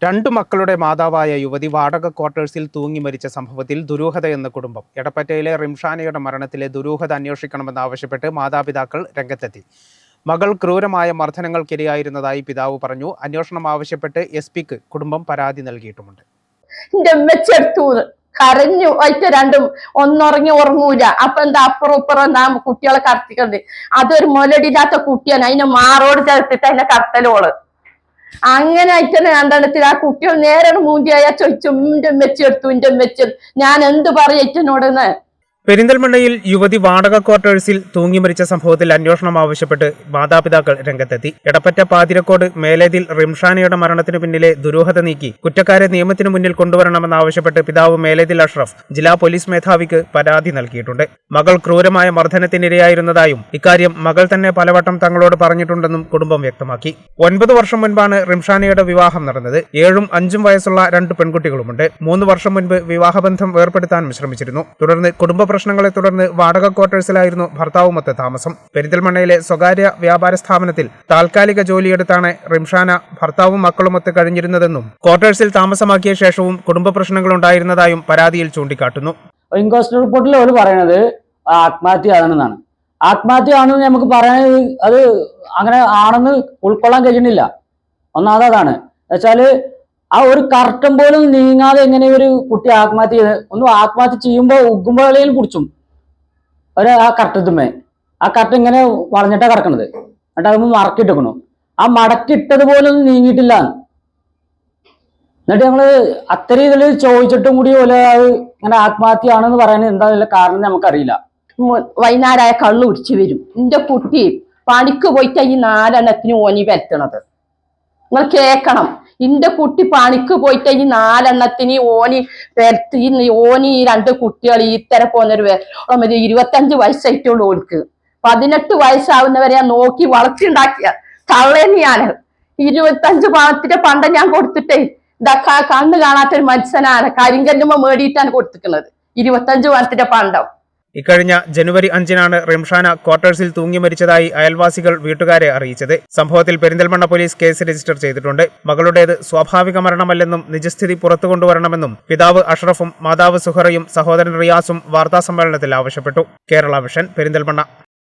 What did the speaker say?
രണ്ടു മക്കളുടെ മാതാവായ യുവതി വാടക ക്വാർട്ടേഴ്സിൽ തൂങ്ങി മരിച്ച സംഭവത്തിൽ ദുരൂഹതയെന്ന കുടുംബം. എടപ്പറ്റയിലെ റിംഷാനയുടെ മരണത്തിലെ ദുരൂഹത അന്വേഷിക്കണമെന്നാവശ്യപ്പെട്ട് മാതാപിതാക്കൾ രംഗത്തെത്തി. മകൾ ക്രൂരമായ മർദ്ദനങ്ങൾക്കിരയായിരുന്നതായി പിതാവ് പറഞ്ഞു. അന്വേഷണം ആവശ്യപ്പെട്ട് SP-ക്ക് കുടുംബം പരാതി നൽകിയിട്ടുമുണ്ട്. കരഞ്ഞു ഒറ്റ രണ്ടും ഒന്നുറങ്ങി ഉറങ്ങൂല. അപ്പൊ എന്താ അപ്പുറം ഇപ്പുറം കുട്ടികളെ കടത്തിക്കൊണ്ട് അതൊരു മുലടില്ലാത്ത കുട്ടിയാണ്. അതിനെ മാറോട് ചേർത്തിട്ട് അതിനെ കടത്തലോള് അങ്ങനെ ആയിട്ടാണ് രണ്ടെണ്ണത്തിൽ ആ കുട്ടികൾ നേരെ മൂഞ്ചിയായ ചോദിച്ചു, ഇന്റെ മെച്ചെടുത്തു ഞാൻ എന്ത് പറയറ്റനോടെന്ന്. പെരിന്തൽമണ്ണയിൽ യുവതി വാടക ക്വാർട്ടേഴ്സിൽ തൂങ്ങി മരിച്ച സംഭവത്തിൽ അന്വേഷണം ആവശ്യപ്പെട്ട് മാതാപിതാക്കൾ രംഗത്തെത്തി. എടപ്പറ്റ പാതിരക്കോട് മേലേതിൽ റിംഷാനയുടെ മരണത്തിന് പിന്നിലെ ദുരൂഹത നീക്കി കുറ്റക്കാരെ നിയമത്തിന് മുന്നിൽ കൊണ്ടുവരണമെന്നാവശ്യപ്പെട്ട് പിതാവ് മേലേതിൽ അഷ്റഫ് ജില്ലാ പോലീസ് മേധാവിക്ക് പരാതി നൽകിയിട്ടുണ്ട്. മകൾ ക്രൂരമായ മർദ്ദനത്തിനിരയായിരുന്നതായും ഇക്കാര്യം മകൾ തന്നെ പലവട്ടം തങ്ങളോട് പറഞ്ഞിട്ടുണ്ടെന്നും കുടുംബം വ്യക്തമാക്കി. 9 വർഷം മുൻപാണ് റിംഷാനയുടെ വിവാഹം നടന്നത്. 7ഉം 5ഉം വയസ്സുള്ള 2 പെൺകുട്ടികളുമുണ്ട്. 3 വർഷം മുൻപ് വിവാഹബന്ധം വേർപ്പെടുത്താൻ ശ്രമിച്ചിരുന്നു. തുടർന്ന് കുടുംബ പ്രശ്നങ്ങളെ തുടർന്ന് വാടക ക്വാർട്ടേഴ്സിലായിരുന്നു ഭർത്താവുമൊത്ത് താമസം. പെരിന്തൽമണ്ണയിലെ സ്വകാര്യ വ്യാപാര സ്ഥാപനത്തിൽ താൽക്കാലിക ജോലിയെടുത്താണ് റിംഷാന ഭർത്താവും മക്കളുമൊത്ത് കഴിഞ്ഞിരുന്നതെന്നും ക്വാർട്ടേഴ്സിൽ താമസമാക്കിയ ശേഷവും കുടുംബ പ്രശ്നങ്ങൾ ഉണ്ടായിരുന്നതായും പരാതിയിൽ ചൂണ്ടിക്കാട്ടുന്നു. ഇൻക്വസ്റ്റ് റിപ്പോർട്ടിൽ അവർ പറയുന്നത് ആത്മഹത്യയാണെന്നാണ്. ആത്മഹത്യയാണെന്ന് നമുക്ക് പറയാൻ അത് അങ്ങനെ ആണെന്ന് ഉൾക്കൊള്ളാൻ കഴിയുന്നില്ല. ഒന്നാമതാണ് വെച്ചാല് ആ ഒരു കർട്ടൻ പോലും നീങ്ങാതെ എങ്ങനെ ഒരു കുട്ടി ആത്മഹത്യ ചെയ്ത് ആത്മഹത്യ ചെയ്യുമ്പോൾ ഉഗ്ഗുമ്പോളയിൽ കുടിച്ചും ആ കർട്ടത്തുമ്മേ ആ കർട്ടൻ ഇങ്ങനെ വളഞ്ഞിട്ടാ കിടക്കണത്. എന്നിട്ട് അത് മടക്കിട്ടിക്കണു. ആ മടക്കിട്ടത് പോലും നീങ്ങിയിട്ടില്ല. എന്നിട്ട് ഞങ്ങള് അത്രയും ഇതിൽ ചോദിച്ചിട്ടും കൂടി പോലെ അത് ഇങ്ങനെ ആത്മഹത്യയാണെന്ന് പറയാൻ എന്താ കാരണം നമുക്കറിയില്ല. വൈകുന്നേരമായ കള്ളു കുടിച്ചു വരും. എന്റെ കുട്ടി പണിക്ക് പോയിട്ട് ഈ 4 എണ്ണത്തിന് ഓനി വരുത്തണത് നിങ്ങൾ കേക്കണം. ഇന്റെ കുട്ടി പണിക്ക് പോയിട്ട് ഈ 4 എണ്ണത്തിന് ഓനി ഓനി 2 കുട്ടികൾ ഇത്തരം പോന്നൊരു 25 വയസ്സായിട്ടുള്ളൂ. ഓർക്ക് 18 വയസ്സാവുന്നവരെ നോക്കി വളർത്തിണ്ടാക്കിയ തള്ളേനെയാണ്. 25 പണത്തിന്റെ പണ്ട ഞാൻ കൊടുത്തിട്ടേ ഇതൊക്കെ കണ്ണ് കാണാത്തൊരു മനുഷ്യനാണ്. കരിങ്കല്ലുമ്പോ മേടിയിട്ടാണ് കൊടുത്തിട്ടുള്ളത് 25 പണത്തിന്റെ പണ്ടം. ഇക്കഴിഞ്ഞ ജനുവരി 5-നാണ് റിംഷാന ക്വാർട്ടേഴ്സിൽ തൂങ്ങി മരിച്ചതായി അയൽവാസികൾ വീട്ടുകാരെ അറിയിച്ചത്. സംഭവത്തിൽ പെരിന്തൽമണ്ണ പോലീസ് കേസ് രജിസ്റ്റർ ചെയ്തിട്ടുണ്ട്. മകളുടേത് സ്വാഭാവിക മരണമല്ലെന്നും നിജസ്ഥിതി പുറത്തു കൊണ്ടുവരണമെന്നും പിതാവ് അഷ്റഫും മാതാവ് സുഹറയും സഹോദരൻ റിയാസും വാർത്താസമ്മേളനത്തിൽ ആവശ്യപ്പെട്ടു. കേരള വിഷൻ, പെരിന്തൽമണ്ണ.